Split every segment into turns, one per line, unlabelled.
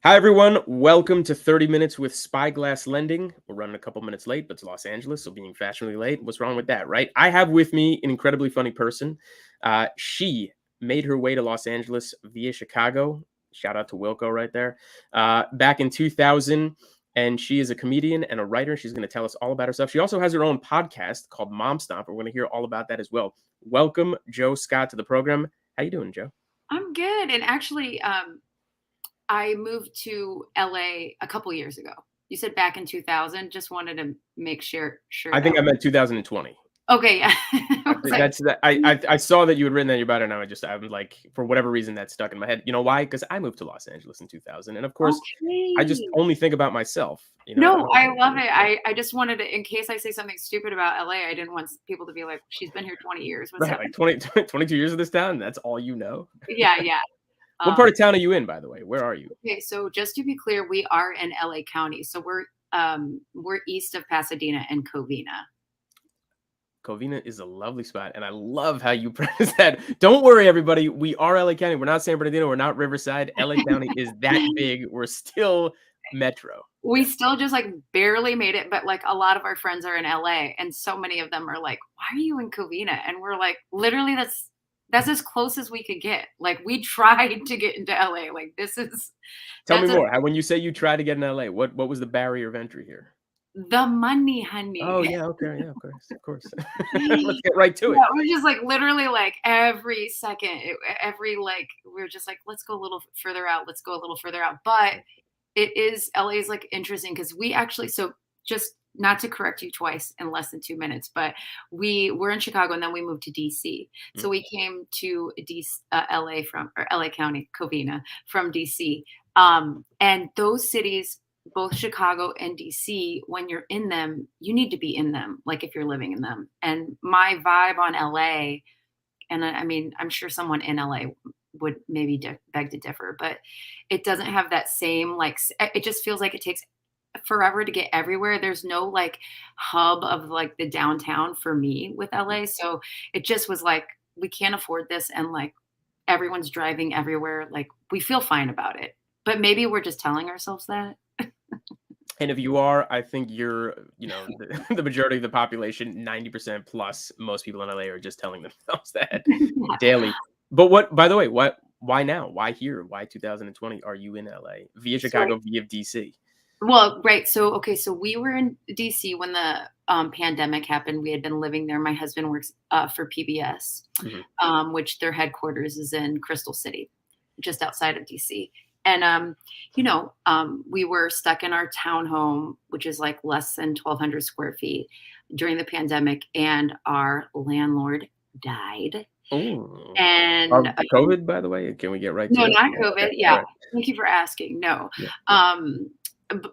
Hi, everyone. Welcome to 30 Minutes with Spyglass Lending. We're running a couple minutes late, but it's Los Angeles, so being fashionably late, what's wrong with that, right? I have with me an incredibly funny person. She made her way to Los Angeles via Chicago. Shout out to Wilco right there. Back in 2000, and she is a comedian and a writer. She's going to tell us all about herself. She also has her own podcast called Mom Stomp. We're going to hear all about that as well. Welcome, Joe Scott, to the program. How you doing, Joe?
I'm good. And actually, I moved to LA a couple years ago. You said back in 2000. Just wanted to make sure.
I think I meant 2020.
Okay, yeah.
I saw that you had written that in your bio, and I'm like, for whatever reason that stuck in my head. You know why? Because I moved to Los Angeles in 2000, and of course, I just
Okay.
only think about myself.
No, I love it. I just wanted to, in case I say something stupid about LA, I didn't want people to be like, she's been here 20 years. What's
Right,
happening?
like 22 years of this town. That's all you know.
Yeah, yeah.
What part of town are you in, by the way? Where are you?
Okay, so just to be clear, we are in LA County. So we're east of Pasadena and Covina.
Covina is a lovely spot, and I love how you pronounce that. Don't worry, everybody. We are LA County. We're not San Bernardino. We're not Riverside. LA County is that big. We're still metro.
We still just like barely made it, but like a lot of our friends are in LA, and so many of them are like, "Why are you in Covina?" And we're like, literally, that's as close as we could get. Like we tried to get into LA. Like this is.
Tell me more. When you say you tried to get in LA, what was the barrier of entry here?
The money, honey.
Oh yeah, okay, yeah, of course. Let's get right to it.
Yeah, we're just like literally like every second, we're just like, let's go a little further out. Let's go a little further out. But LA is like interesting because we actually, so just not to correct you twice in less than 2 minutes, but we were in Chicago and then we moved to DC. So we came to LA or LA County, Covina from DC. And those cities, both Chicago and DC, when you're in them, you need to be in them, like if you're living in them. And my vibe on LA, and I mean, I'm sure someone in LA would maybe beg to differ, but it doesn't have that same, like, it just feels like it takes forever to get everywhere. There's no like hub of like the downtown for me with LA. So it just was like, we can't afford this. And like everyone's driving everywhere. Like we feel fine about it, but maybe we're just telling ourselves that.
And if you are, I think you're, the majority of the population, 90% plus, most people in LA are just telling themselves that daily. But by the way, why now? Why here? Why 2020 are you in LA via Chicago, via DC?
Well, right. So we were in DC when the pandemic happened. We had been living there. My husband works for PBS, which their headquarters is in Crystal City, just outside of DC. And, we were stuck in our townhome, which is like less than 1,200 square feet during the pandemic. And our landlord died.
Oh,
and
COVID, by the way, can we get right to
no,
it?
not COVID. Yeah.
Right.
Thank you for asking. No.
Yeah.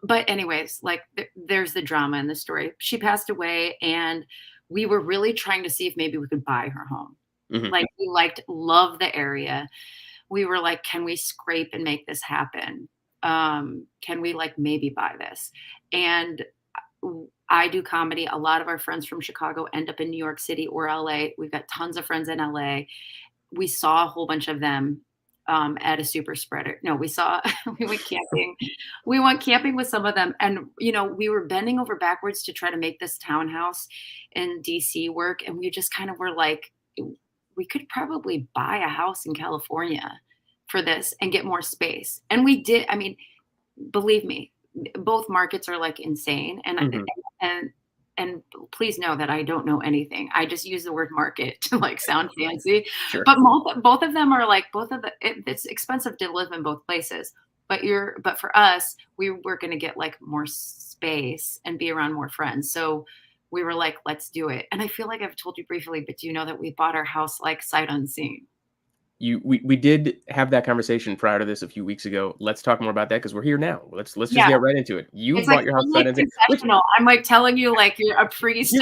But anyways, like there's the drama in the story. She passed away and we were really trying to see if maybe we could buy her home. Like we love the area. We were like, can we scrape and make this happen? Can we like maybe buy this? And I do comedy. A lot of our friends from Chicago end up in New York City or LA. We've got tons of friends in LA. We saw a whole bunch of them at a super spreader. No, we went camping. We went camping with some of them. And, we were bending over backwards to try to make this townhouse in DC work. And we just kind of were like, we could probably buy a house in California for this and get more space. And we did. I mean, believe me, both markets are like insane. And please know that I don't know anything. I just use the word market to like sound fancy.
Sure.
But both of them are like it's expensive to live in both places. But for us, we were going to get like more space and be around more friends. So we were like, let's do it. And I feel like I've told you briefly, but do you know that we bought our house like sight unseen?
We did have that conversation prior to this a few weeks ago. Let's talk more about that because we're here now. Let's just get right into it. You bought
like,
your house sight unseen.
I'm like telling you like you're a priest.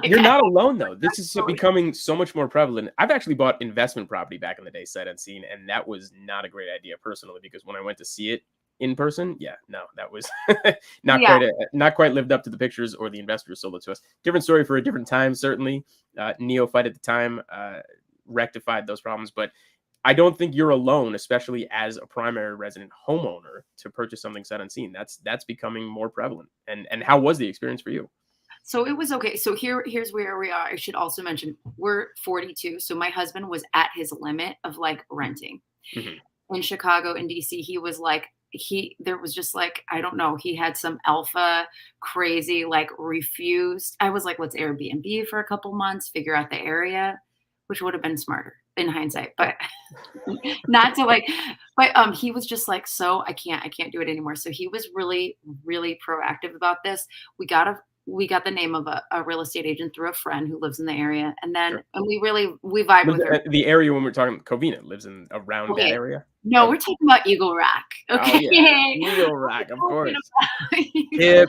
You're not alone though. This is becoming so much more prevalent. I've actually bought investment property back in the day, sight unseen, and that was not a great idea personally because when I went to see it in person, that was not quite lived up to the pictures or the investors sold it to us. Different story for a different time, certainly. Neophyte at the time rectified those problems, but I don't think you're alone, especially as a primary resident homeowner, to purchase something sight unseen. That's becoming more prevalent. And how was the experience for you?
So it was okay. So here's where we are. I should also mention we're 42. So my husband was at his limit of like renting.
Hmm.
In Chicago and DC, he was like there was just like, I don't know, he had some alpha crazy like refused. I was like, let's Airbnb for a couple months, figure out the area, which would have been smarter in hindsight, but not to like, but he was just like, so I can't do it anymore. So he was really, really proactive about this. We got the name of a real estate agent through a friend who lives in the area. And then,
Sure.
and we vibe with her.
The area when we're talking Covina lives in around that
Okay.
area.
No,
Okay.
we're talking about Eagle Rock.
Oh
Okay.
yeah, Eagle Rock, of
We're
course.
talking about
Hip,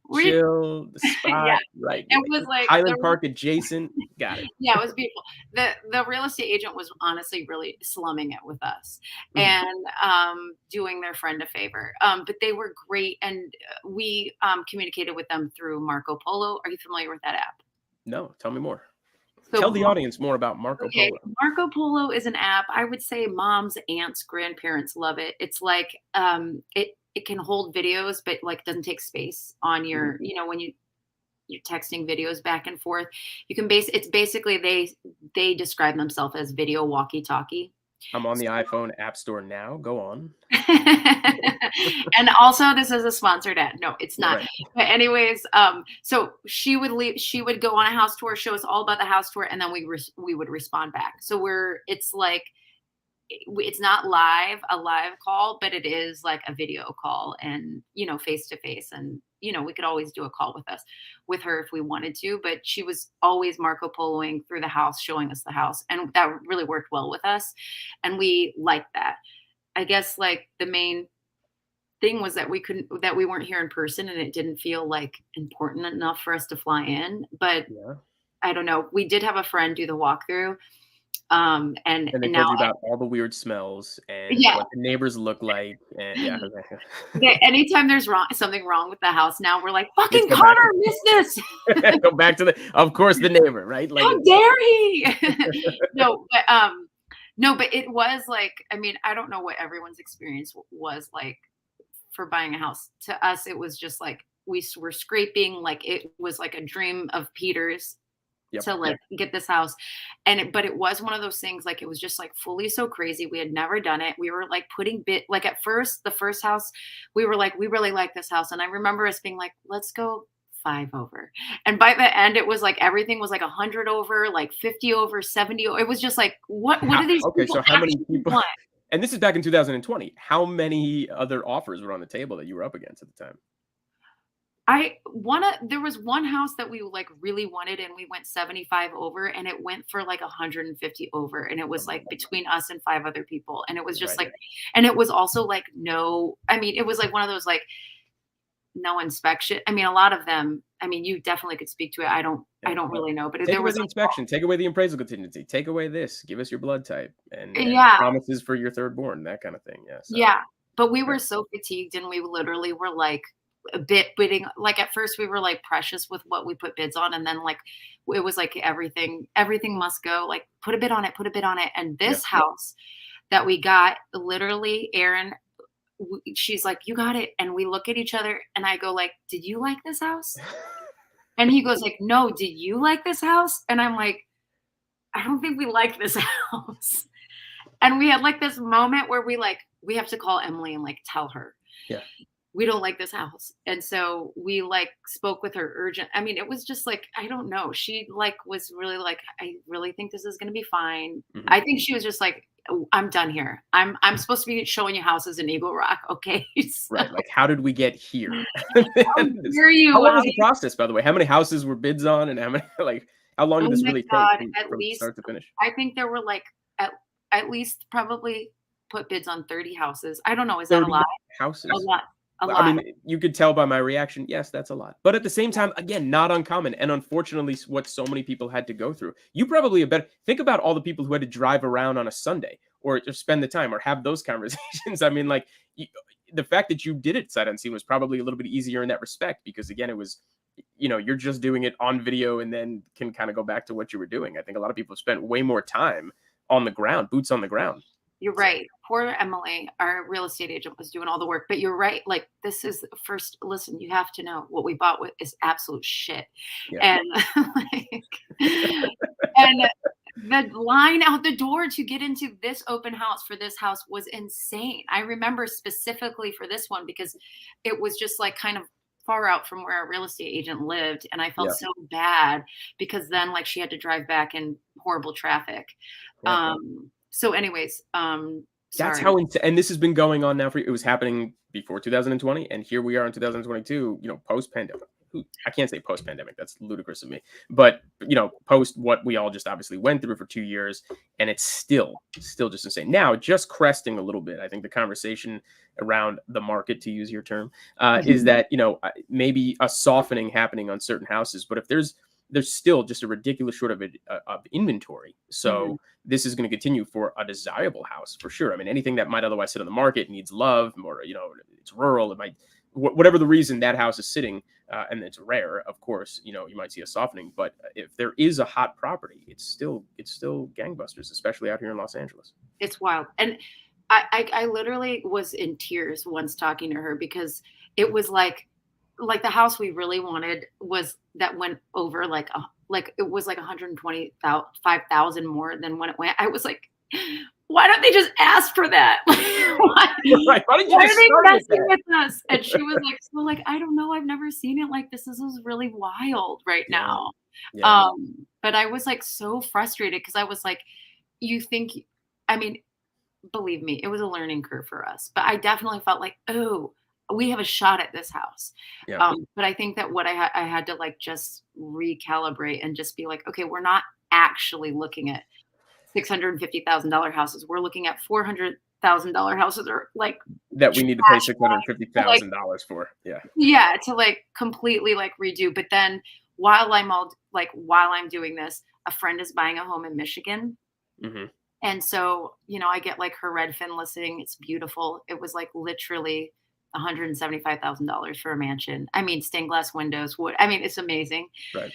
we
chill, the
yeah.
spot, right?
It was like
Highland Park adjacent. Got it.
yeah, it was beautiful. The real estate agent was honestly really slumming it with us
Mhm.
and doing their friend a favor. But they were great, and we communicated with them through Marco Polo. Are you familiar with that app?
No, tell me more.
So
Tell the audience more about Marco
okay,
Polo.
Marco Polo is an app. I would say moms, aunts, grandparents love it. It's like it can hold videos, but like doesn't take space on
Mhm.
your, when you're texting videos back and forth. You can base it's basically they describe themselves as video walkie-talkie.
I'm on the iPhone App Store now. Go on.
And also this is a sponsored ad. No, it's not.
Right.
But anyways, so she would go on a house tour, show us all about the house tour, and then we would respond back. So it's like it's not a live call, but it is like a video call and, face to face. And, we could always do a call with her if we wanted to, but she was always Marco Poloing through the house, showing us the house. And that really worked well with us. And we liked that. I guess like the main thing was that we weren't here in person and it didn't feel like important enough for us to fly in. But
Yeah.
I don't know. We did have a friend do the walkthrough. And
And they
now
told you about all the weird smells and
yeah,
what the neighbors look like. And yeah.
anytime there's something wrong with the house, now we're like,
Let's
fucking
go back.
Connor missed this.
Go back to of course, the neighbor, right? Like
How dare he? no, but no, but it was like, I mean, I don't know what everyone's experience was like for buying a house. To us, it was just like we were scraping, like it was like a dream of Peter's
Yep.
to like get this house. But it was one of those things, like it was just like fully so crazy. We had never done it. We were like like at first, the first house, we were like, we really like this house. And I remember us being like, let's go 5 over. And by the end, it was like everything was like 100 over, like 50 over, 70 over. It was just like, what do these
Okay,
people
so how many
actually
people
want?
and this is back in 2020. How many other offers were on the table that you were up against at the time?
There was one house that we like really wanted and we went 75 over and it went for like 150 over and it was like between us and 5 other people and it was just
Right.
like and it was also like it was like one of those like no inspection. I mean a lot of them, I mean you definitely could speak to it. I don't really know, but
Take
there
away
was
the
like,
inspection, take away the appraisal contingency, take away this, give us your blood type and
yeah.
promises for your third born, that kind of thing. Yeah. So
Yeah. But we
okay.
were so fatigued and we literally were like a bit bidding. Like at first we were like precious with what we put bids on. And then like, it was like everything must go like, put a bid on it, put a bid on it. And this house that we got, literally Erin, she's like, you got it. And we look at each other and I go like, did you like this house? And he goes like, no, did you like this house? And I'm like, I don't think we like this house. And we had like this moment where we have to call Emily and like tell her,
Yeah.
we don't like this house. And so we like spoke with her urgent. I mean, it was just like, I don't know. She like was really like, I really think this is going to be fine.
Mhm.
I think she was just like, oh, I'm done here. I'm supposed to be showing you houses in Eagle Rock. Okay. So,
Right. Like, how did we get here?
how dare you?
How long was the process, by the way? How many houses were bids on and how many, like, how long did
Oh
this
my
really
God,
take
at
from
least,
start to finish?
I think there were like at least probably put bids on 30 houses. I don't know. Is that a
30
lot?
houses.
A lot. A
I
lot.
mean, you could tell by my reaction, yes, that's a lot. But at the same time, again, not uncommon. And unfortunately, what so many people had to go through. You probably think about all the people who had to drive around on a Sunday or spend the time or have those conversations. I mean, like the fact that you did it sight unseen was probably a little bit easier in that respect because again, it was, you're just doing it on video and then can kind of go back to what you were doing. I think a lot of people spent way more time on the ground, boots on the ground.
You're
So
right. Poor Emily, our real estate agent, was doing all the work, but you're right. Like, this is first, listen, you have to know what we bought with is absolute shit.
yeah,
And like, and the line out the door to get into this open house for this house was insane. I remember specifically for this one because it was just like kind of far out from where our real estate agent lived. And I felt
yeah,
so bad because then like she had to drive back in horrible traffic.
yeah.
So anyways,
That's
sorry.
how, and this has been going on now for, it was happening before 2020, and here we are in 2022, post pandemic. I can't say post pandemic, that's ludicrous of me, but post what we all just obviously went through for 2 years, and it's still just insane. Now, just cresting a little bit, I think the conversation around the market, to use your term, is that, maybe a softening happening on certain houses, but if there's still just a ridiculous short of inventory.
Mhm.
So this is going to continue for a desirable house for sure. I mean, anything that might otherwise sit on the market needs love, or it's rural. It might, whatever the reason that house is sitting, and it's rare, of course. You might see a softening, but if there is a hot property, it's still gangbusters, especially out here in Los Angeles.
It's wild. And I literally was in tears once talking to her because it was like the house we really wanted was that went over like it was like 125,000 more than when it went. I was like, why don't they just ask for that? why,
Right? Why didn't you
why
just
are they
start with
messing
that?
with us? And she was like, so like, I don't know. I've never seen it like this. This is really wild right
Yeah,
now.
yeah,
But I was like so frustrated because I was like, you think, I mean, believe me, it was a learning curve for us. But I definitely felt like, oh, we have a shot at this house.
yeah.
But I think that what I had to like just recalibrate and just be like, okay, we're not actually looking at $650,000 houses. We're looking at $400,000 houses, or like
That we need to pay
trash
six hundred fifty
like
thousand dollars for. Yeah.
yeah, to like completely like redo. But then while I'm doing this, a friend is buying a home in Michigan.
Hmm.
And so, I get like her Redfin listing. It's beautiful. It was like literally $175,000 for a mansion. I mean, stained glass windows, wood. I mean, it's amazing.
Right.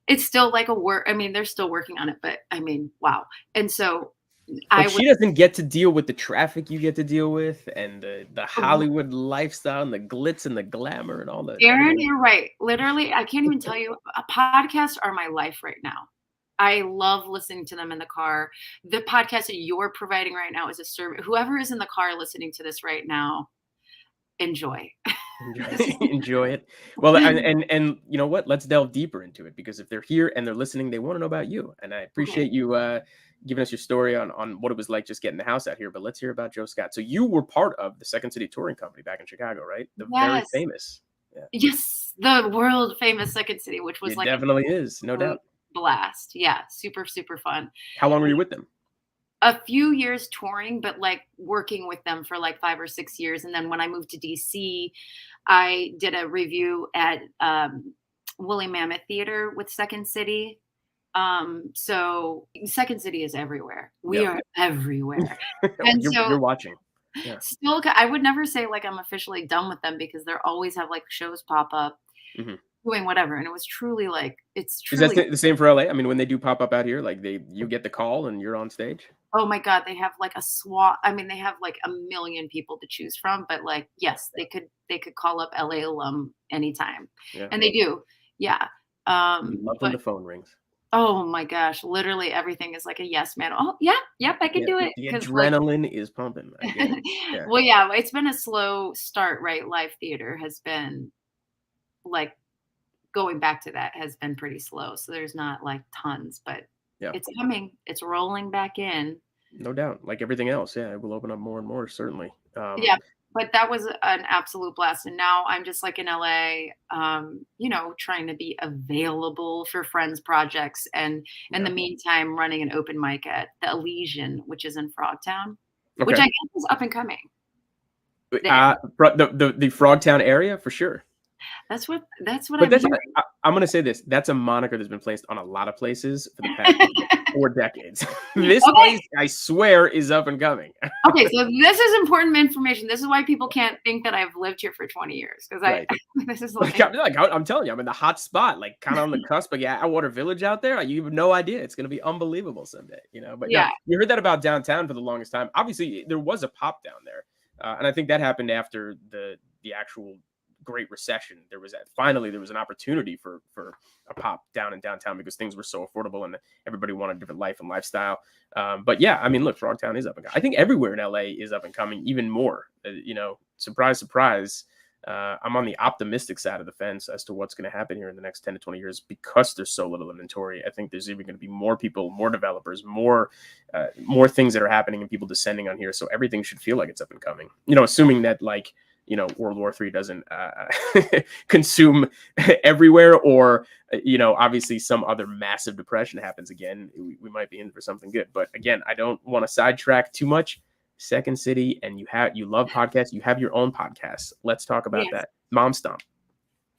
It's still like a work. I mean, they're still working on it, but I mean, wow. And so I
But
was
she doesn't get to deal with the traffic you get to deal with, and the Hollywood lifestyle and the glitz and the glamour and all the
Aaron,
everything.
you're right. Literally, I can't even tell you. Podcasts are my life right now. I love listening to them in the car. The podcast that you're providing right now is a service. Whoever is in the car listening to this right now, enjoy.
Enjoy, enjoy it. Well, and you know what? Let's delve deeper into it, because if they're here and they're listening, they want to know about you. And I
Okay.
appreciate you giving us your story on what it was like just getting the house out here. But let's hear about Joe Scott. So you were part of the Second City Touring Company back in Chicago, right? The very
Yes.
famous. Yeah,
Yes. The world famous Second City, which was
it
like an
definitely is, no
absolute
doubt.
blast. Yeah. Super, super fun.
How long were you with them?
A few years touring, but like working with them for like 5 or 6 years. And then when I moved to DC, I did a review at Woolly Mammoth Theater with Second City. So Second City is everywhere. We
Yeah,
are everywhere. And
you're
so
watching. Yeah.
still, I would never say like I'm officially done with them because they always have like shows pop up
Mhm.
doing whatever. And it was truly like, it's
Is that
truly
the same for LA? I mean, when they do pop up out here, like you get the call and you're on stage?
oh my god, they have like a SWAT. I mean, they have like a million people to choose from, but like, yes, they could call up LA alum anytime.
Yeah.
And they do. Yeah.
You love when
But
the phone rings.
oh my gosh, literally everything is like a yes man. Oh yeah, yep, I can
Yeah,
do it.
the
Cause like
adrenaline is pumping. I get it. Yeah.
well, yeah, it's been a slow start, right? Live theater has been like going back to that has been pretty slow. So there's not like tons, but
Yeah.
it's coming. It's rolling back in.
No doubt. Like everything else. Yeah. It will open up more and more, certainly.
Yeah, but that was an absolute blast, and now I'm just, like, in LA, trying to be available for friends' projects, and in the
Yeah.
meantime, running an open mic at the Elysian, which is in Frogtown, which
Okay.
I guess is up and coming there.
The Frogtown area for sure.
That's what
But
I'm
that's
hearing.
I'm gonna say this. That's a moniker that's been placed on a lot of places for the past 4 decades. This
Okay.
place, I swear, is up and coming.
Okay, so this is important information. This is why people can't think that I've lived here for 20 years because I
Right.
this is
Like,
like
I'm telling you, I'm in the hot spot, like, kinda on the cusp of Atwater Village out there. Like, you have no idea. It's gonna be unbelievable someday, you know? But no,
yeah,
you heard that about downtown for the longest time. Obviously, there was a pop down there, and I think that happened after the actual Great Recession. Finally, there was an opportunity for a pop down in downtown because things were so affordable and everybody wanted a different life and lifestyle. But yeah, I mean, look, Frogtown is up and coming. I think everywhere in LA is up and coming, even more. You know, surprise, surprise. I'm on the optimistic side of the fence as to what's going to happen here in the next 10 to 20 years because there's so little inventory. I think there's even going to be more people, more developers, more things that are happening and people descending on here. So everything should feel like it's up and coming. You know, assuming that like, you know, World War III doesn't consume everywhere, or you know, obviously some other massive depression happens again. We might be in for something good. But again, I don't want to sidetrack too much. Second City, and you love podcasts. You have your own podcast. Let's talk about
yes.
that. Mom Stomp.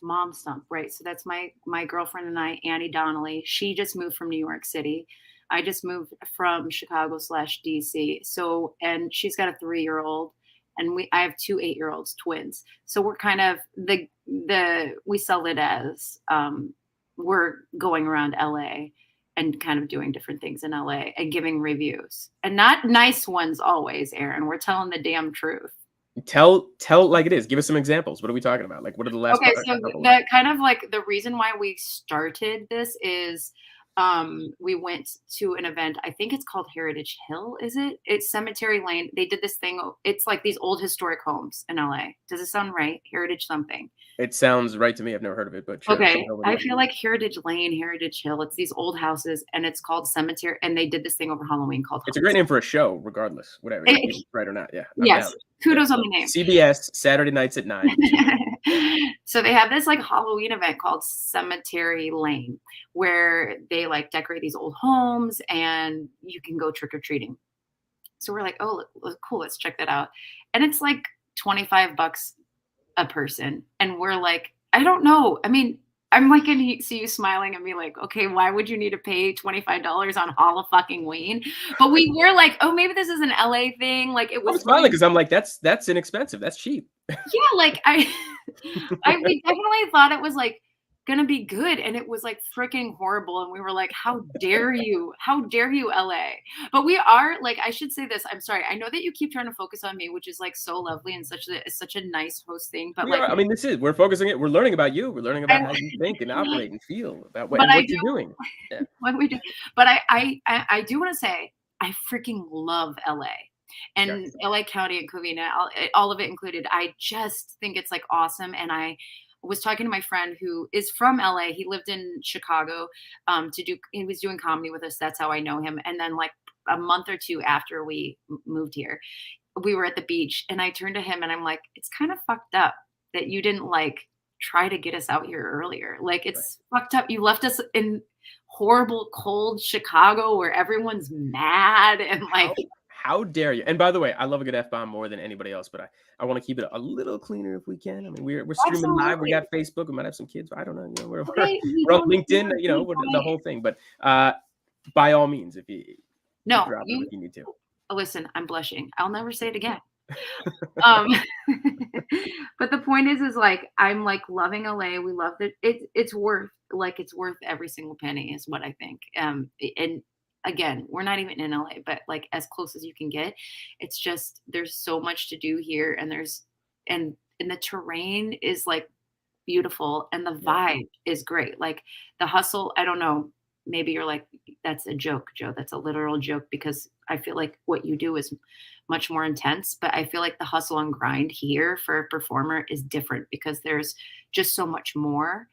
Mom Stump, right. So that's my girlfriend and I, Annie Donnelly. She just moved from New York City. I just moved from Chicago / DC. So and she's got a 3-year-old and I have 2 8-year-olds, twins. So we're kind of we sell it as we're going around LA and kind of doing different things in LA and giving reviews. And not nice ones always, Aaron. We're telling the damn truth.
Tell like it is. Give us some examples. What are we talking about? Like, what are the last
Okay, so
couple?
the kind of like the reason why we started this is we went to an event. I think it's called Heritage Hill, is it? It's Cemetery Lane. They did this thing. It's like these old historic homes in LA. Does it sound right? Heritage something.
It sounds right to me. I've never heard of it, but sure.
Okay. I feel like Heritage Lane, Heritage Hill. It's these old houses and it's called Cemetery. And they did this thing over Halloween called
It's a great name for a show, regardless, whatever. Right or not. Yeah.
Yes. Kudos on the name.
CBS, Saturday nights at 9.
So they have this like Halloween event called Cemetery Lane where they like decorate these old homes and you can go trick or treating. So we're like, oh, cool, let's check that out. And it's like $25 a person. And we're like, I don't know. I mean, I'm like, and see you smiling at me like, okay, why would you need to pay $25 on Halloween? But we were like, oh, maybe this is an LA thing. Like it was.
I'm smiling because I'm like, that's inexpensive. That's cheap.
Yeah, like we definitely thought it was like gonna be good, and it was like freaking horrible. And we were like, how dare you, LA? But we are like, I should say this. I'm sorry. I know that you keep trying to focus on me, which is like so lovely and such a nice host thing. But like,
I mean, we're focusing it. We're learning about you. We're learning about how you think and operate and feel about what you're doing. Yeah.
What we do. But I do want to say I freaking love LA. And LA County and Covina, all of it included. I just think it's like awesome. And I was talking to my friend who is from LA. He lived in Chicago he was doing comedy with us. That's how I know him. And then like a month or two after we moved here, we were at the beach and I turned to him and I'm like, it's kind of fucked up that you didn't like try to get us out here earlier. Like it's fucked up. You left us in horrible, cold Chicago where everyone's mad and like,
how dare you? And by the way, I love a good F-bomb more than anybody else, but I want to keep it a little cleaner if we can. I mean, we're streaming live. We got Facebook. We might have some kids. I don't know. You know, we're on LinkedIn. You know, the whole thing. But by all means, if you drop it, if you need to.
Listen, I'm blushing. I'll never say it again. But the point is like I'm like loving LA. We love it. It's worth every single penny, is what I think. And again, we're not even in LA, but like as close as you can get. It's just there's so much to do here, and and the terrain is like beautiful, and the vibe is great. Like the hustle, I don't know. Maybe you're like, that's a joke, Joe. That's a literal joke, because I feel like what you do is much more intense. But I feel like the hustle and grind here for a performer is different because there's just so much more.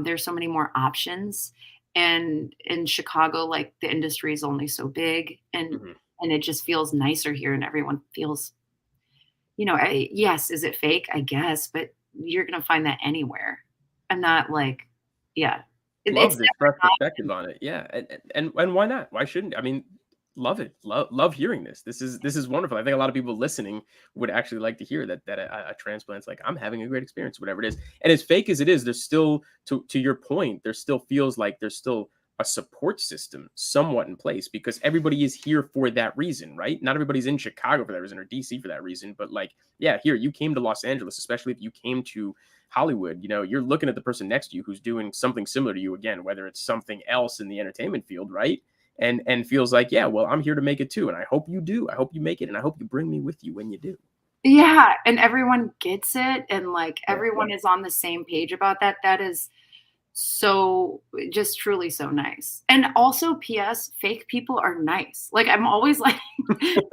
There's so many more options. And in Chicago, like the industry is only so big, and it just feels nicer here, and everyone feels, you know, yes, is it fake? I guess, but you're gonna find that anywhere. I'm not like, yeah.
Love this fresh perspective on it. Yeah, and why not? Why shouldn't? I mean, Love it. Love hearing this. This is wonderful. I think a lot of people listening would actually like to hear that a transplant's like, I'm having a great experience, whatever it is. And as fake as it is, there's still, to your point, there still feels like there's still a support system somewhat in place, because everybody is here for that reason, right? Not everybody's in Chicago for that reason or DC for that reason, but like, yeah, here you came to Los Angeles, especially if you came to Hollywood, you're looking at the person next to you who's doing something similar to you again, whether it's something else in the entertainment field, right? And feels like, yeah, well, I'm here to make it too, and I hope you do. I hope you make it, and I hope you bring me with you when you do.
Yeah, and everyone gets it, and like
Yeah.
everyone is on the same page about that. That is so just truly so nice. And also, PS, fake people are nice. Like I'm always like,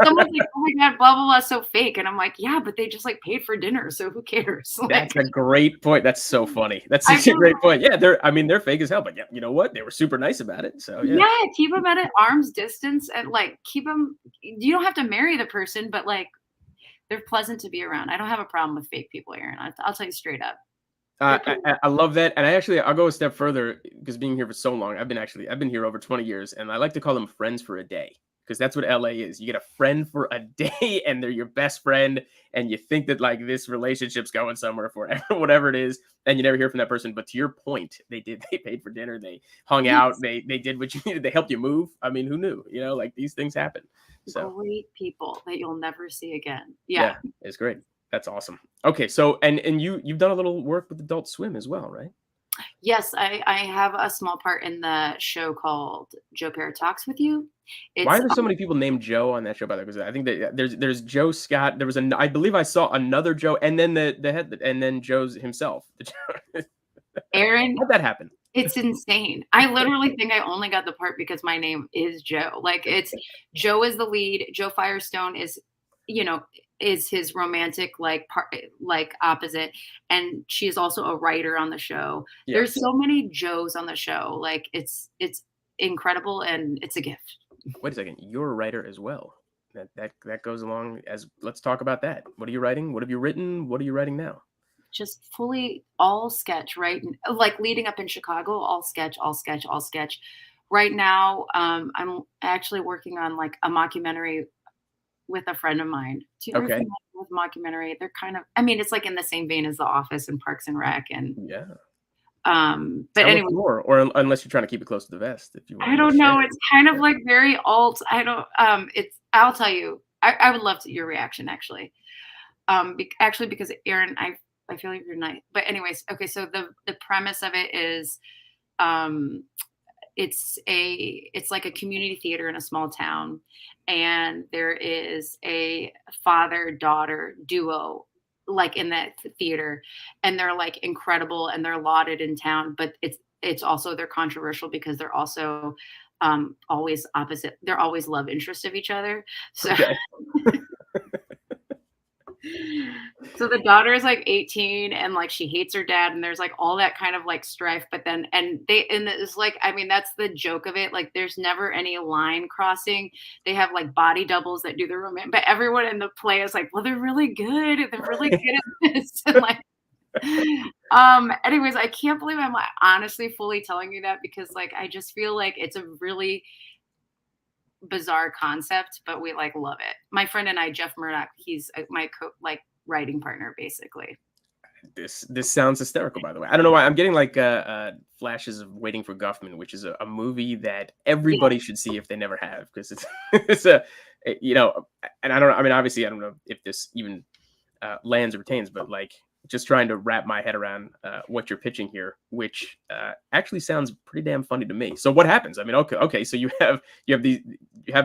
someone's like, oh my god, blah blah blah, so fake, and I'm like, yeah, but they just like paid for dinner, so who cares? Like,
That's a great point. That's so funny. That's
I
such a
know.
great point. Yeah, they're fake as hell, but yeah, you know what? They were super nice about it. So yeah.
Yeah, keep them at an arm's distance and like keep them. You don't have to marry the person, but like they're pleasant to be around. I don't have a problem with fake people, Aaron. I'll tell you straight up.
I love that, and I'll go a step further, because being here for so long, I've been here over 20 years, and I like to call them friends for a day, because that's what LA is. You get a friend for a day, and they're your best friend, and you think that like this relationship's going somewhere forever, whatever it is, and you never hear from that person. But to your point, they paid for dinner, they hung out,
Yes,
they did what you needed, they helped you move. I mean, who knew? Like these things happen. So
great people that you'll never see again. Yeah.
yeah, it's great. That's awesome. Okay, so and you've done a little work with Adult Swim as well, right?
Yes, I have a small part in the show called Joe Pera Talks with You.
Why
It's
are there so many people named Joe on that show, by the way? Because I think that there's Joe Scott. There was I believe I saw another Joe, and then the head, and then Joe's himself.
Aaron.
How'd that happen?
It's insane. I literally think I only got the part because my name is Joe. Like it's Joe is the lead. Joe Firestone is, you know, is his romantic like part like opposite, and she's also a writer on the show.
Yeah.
There's so many Joes on the show. Like it's incredible and it's a gift.
Wait a second. You're a writer as well. That goes along as. Let's talk about that. What are you writing? What have you written? What are you writing now?
Just fully all sketch, right? Like leading up in Chicago, all sketch, all sketch, all sketch. Right now, I'm actually working on like a mockumentary with a friend of mine. Do you ever
Okay.
familiar with mockumentary? They're kind of, I mean, it's like in the same vein as The Office and Parks and Rec, and
Yeah.
but
Tell us
anyway,
more, or unless you're trying to keep it close to the vest, if you
I
want to
don't know.
share.
It's kind of like very alt. I don't. It's. I'll tell you. I would love to your reaction actually. Actually, because Aaron, I feel like you're nice. But anyways, okay. So the premise of it is, um, it's like a community theater in a small town, and there is a father daughter duo like in that theater, and they're like incredible and they're lauded in town, but it's also they're controversial because they're also always opposite. They're always love interest of each other. So
Okay.
so the daughter is like 18 and like she hates her dad and there's like all that kind of like strife, but then and it's like, I mean, that's the joke of it, like there's never any line crossing. They have like body doubles that do the romance, but everyone in the play is like, well, they're really good, they're really good at this. And like anyways, I can't believe I'm like, honestly fully telling you that, because like I just feel like it's a really bizarre concept, but we like love it. My friend and I, Jeff Murdoch, he's my like writing partner basically.
This sounds hysterical, by the way. I don't know why I'm getting like flashes of Waiting for Guffman, which is a movie that
Yeah.
everybody should see if they never have, because it's it's a and I don't know. I mean, obviously, I don't know if this even lands or retains, but like just trying to wrap my head around what you're pitching here, which actually sounds pretty damn funny to me. So what happens? I mean, okay. So you have them.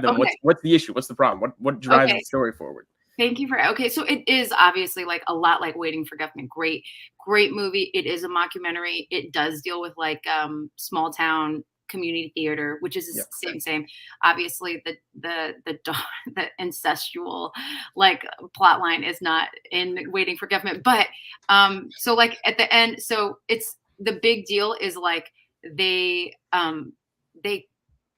Okay.
What's the issue? What's the problem? What drives the story forward?
Thank you for okay. So it is obviously like a lot like Waiting for Guffman. Great, great movie. It is a mockumentary. It does deal with like small town community theater, which is the same. Obviously, the incestual like plot line is not in Waiting for Guffman, but so like at the end, so it's the big deal is like they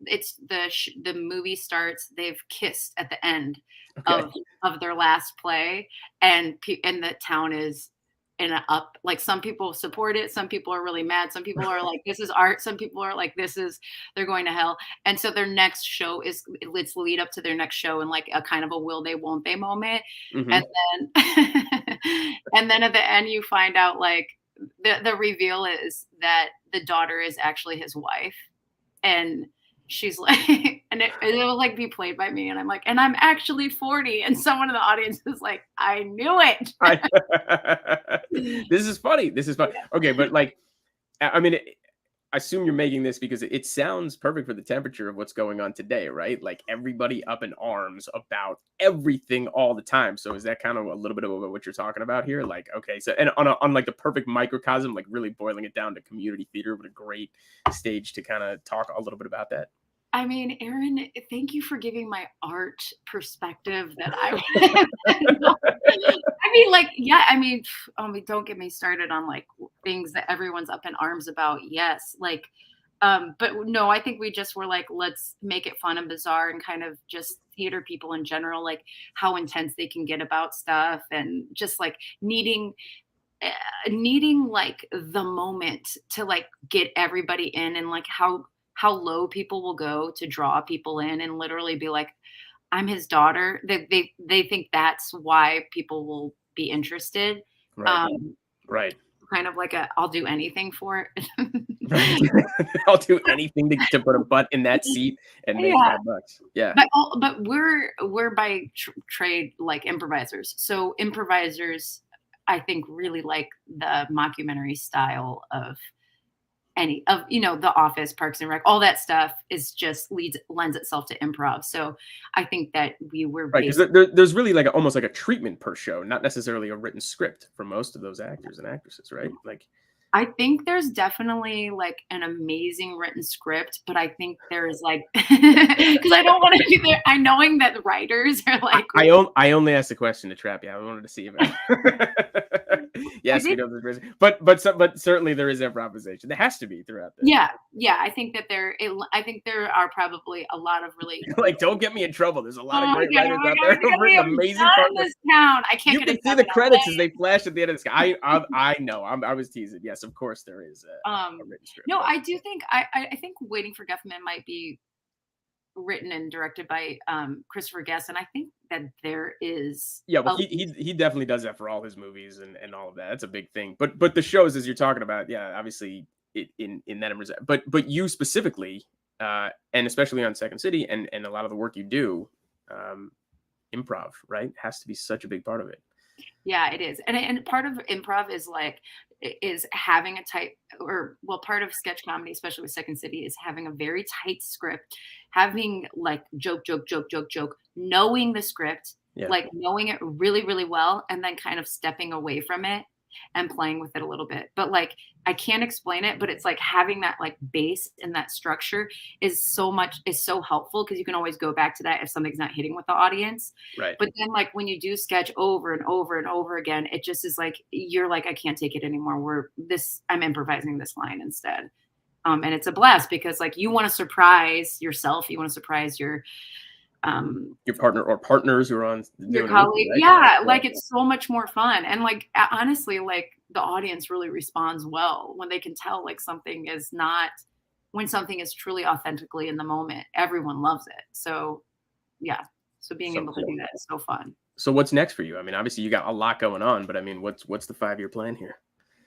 it's the movie starts, they've kissed at the end
Okay.
of their last play, and the town is in an up, like some people support it, some people are really mad, some people are like, this is art, some people are like, they're going to hell. And so their next show is, let's lead up to their next show in like a kind of a will they, won't they moment. And then, and then at the end, you find out like the reveal is that the daughter is actually his wife. And she's like, and it will like be played by me. And I'm like, and I'm actually 40. And someone in the audience is like, I knew it.
This is funny. This is funny. Okay. But like, I mean, I assume you're making this because it sounds perfect for the temperature of what's going on today, right? Like everybody up in arms about everything all the time. So is that kind of a little bit of what you're talking about here? Like, okay, so and on like the perfect microcosm, like really boiling it down to community theater, what a great stage to kind of talk a little bit about that.
I mean, Aaron, thank you for giving my art perspective that I I mean, like, yeah, I mean, don't get me started on like things that everyone's up in arms about. Yes, like, but no, I think we just were like, let's make it fun and bizarre and kind of just theater people in general, like how intense they can get about stuff and just like needing like the moment to like get everybody in and like how low people will go to draw people in and literally be like, I'm his daughter. They think that's why people will be interested.
Right. Right.
Kind of like I'll do anything for it.
I'll do anything to put a butt in that seat and make $5. Yeah.
But we're by trade like improvisers. So improvisers, I think, really like the mockumentary style of The Office, Parks and Rec, all that stuff is just lends itself to improv. So I think that we were
right, because there's really like almost like a treatment per show, not necessarily a written script for most of those actors and actresses, right? Like,
I think there's definitely like an amazing written script, but I think there's like because I don't want to be there. I knowing that the writers are like.
I only asked the question to trap you. I wanted to see if. Yes, we know there's, but certainly there is improvisation. There has to be throughout this.
Yeah. I think that I think there are probably a lot of really
like. Don't get me in trouble. There's a lot of great writers out there who've written amazing parts.
This town. I can't.
You can see the credits as they flash at the end of this. I know. I was teasing. Yes, of course there is a written script.
No, I do think I think Waiting for Guffman might be written and directed by Christopher Guest, and I think that there is
well he definitely does that for all his movies and all of that. That's a big thing. But the shows, as you're talking about, obviously in that but you specifically and especially on Second City and a lot of the work you do, improv, right, has to be such a big part of it.
Yeah, it is. And part of improv is having a tight part of sketch comedy, especially with Second City, is having a very tight script, having like joke, knowing the script, like knowing it really, really well, and then kind of stepping away from it and playing with it a little bit. But like, I can't explain it, but it's like having that like base and that structure is so helpful because you can always go back to that if something's not hitting with the audience.
Right.
But then like when you do sketch over and over and over again, it just is like, you're like, I can't take it anymore. I'm improvising this line instead. And it's a blast because like you want to surprise yourself. You want to surprise your
partner or partners who are on
your colleague. Right? Like it's so much more fun. And like, honestly, like the audience really responds well when they can tell like when something is truly authentically in the moment, everyone loves it. So so being able to do that is so fun.
So what's next for you? I mean, obviously you got a lot going on, but I mean, what's the 5-year plan here?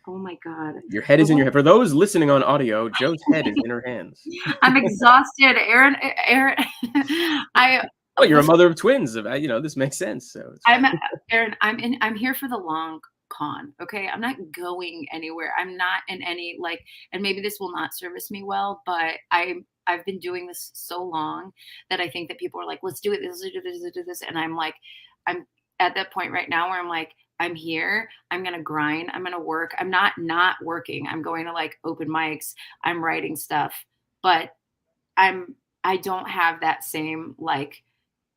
Oh my God.
Your head is in your head. For those listening on audio, Joe's head is in her hands.
I'm exhausted. Aaron,
you're a mother of twins. This makes sense. So
Aaron, I'm here for the long con. Okay. I'm not going anywhere. I'm not in any and maybe this will not service me well, but I've been doing this so long that I think that people are like, let's do it. Let's do this. And I'm like, I'm at that point right now where I'm like, I'm here. I'm going to grind. I'm going to work. I'm not working. I'm going to like open mics. I'm writing stuff, but I don't have that same like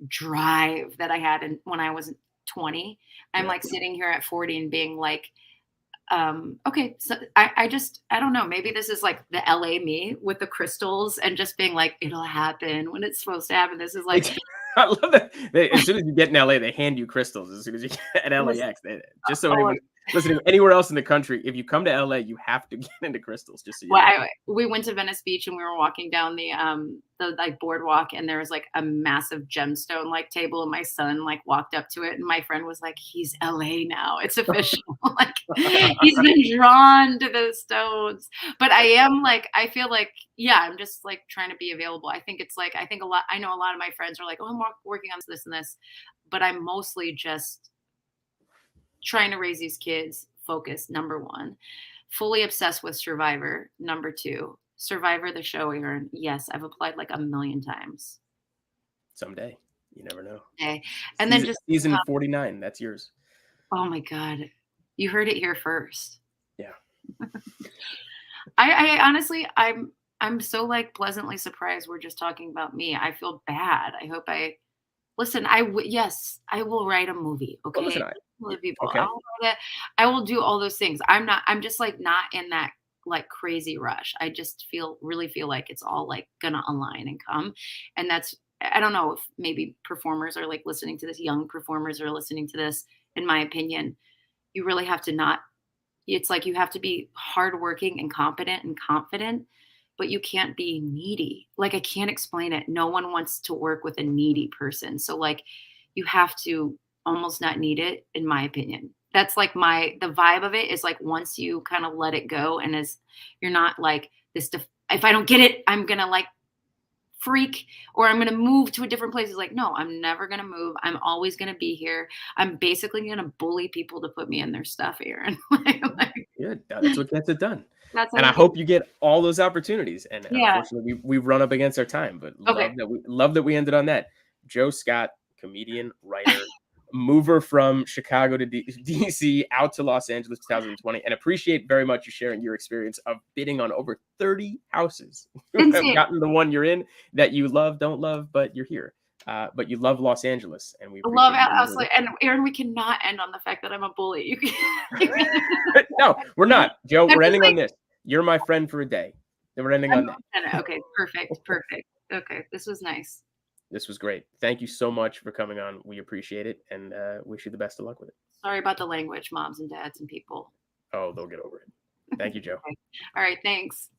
drive that I had when I was 20. I'm like sitting here at 40 and being like, okay. So I don't know. Maybe this is like the LA me with the crystals and just being like, it'll happen when it's supposed to happen. This is like,
I love that. As soon as you get in LA, they hand you crystals as soon as you get at LAX. Listen, anywhere else in the country, if you come to LA, you have to get into crystals, just so you
Well,
know.
we went to Venice Beach and we were walking down the like boardwalk and there was like a massive gemstone like table and my son like walked up to it and my friend was like, "He's LA now. It's official." Like he's been drawn to those stones. But I feel like, yeah, I'm just like trying to be available. I think it's like I know a lot of my friends are like, "Oh, I'm working on this and this." But I'm mostly just trying to raise these kids, focused, number one. Fully obsessed with Survivor, number two. Survivor, the show, Aaron. Yes, I've applied like a million times.
Someday. You never know.
Okay. And then just,
Season 49, that's yours.
oh my God. You heard it here first.
Yeah.
I honestly, I'm so like pleasantly surprised we're just talking about me. I feel bad. I hope listen, yes, I will write a movie,
Well,
okay?
listen,
With people.
okay.
I will do all those things. I'm just like not in that like crazy rush. I just really feel like it's all like gonna align and come. And I don't know if maybe performers are like listening to this, young performers are listening to this. In my opinion, you really have to not, it's like you have to be hardworking and competent and confident, but you can't be needy. Like I can't explain it. No one wants to work with a needy person. So like you have to almost not need it, in my opinion. That's like the vibe of it is like once you kind of let it go and as you're not like if I don't get it, I'm gonna like freak or I'm gonna move to a different place. It's like, no, I'm never gonna move. I'm always gonna be here. I'm basically gonna bully people to put me in their stuff, Aaron.
Good. That's what gets it done.
That's
And I
how.
hope you get all those opportunities. And
Yeah.
unfortunately, we've run up against our time, but
Okay.
love that we ended on that. Joe Scott, comedian, writer, mover from Chicago to DC, out to Los Angeles 2020, and appreciate very much you sharing your experience of bidding on over 30 houses. You have
Insane.
gotten the one you're in that you love, don't love, but you're here. But you love Los Angeles, and we
I love
appreciate you.
absolutely, and Aaron, we cannot end on the fact that I'm a bully. You can
No, we're not. Joe,
I'm
we're
just
ending
like,
on this. You're my friend for a day. Then we're ending
I'm
on that.
okay, perfect, perfect. Okay, this was nice.
This was great. Thank you so much for coming on. We appreciate it and wish you the best of luck with it.
Sorry about the language, moms and dads and people.
Oh, they'll get over it. Thank you, Joe.
Okay. All right, thanks.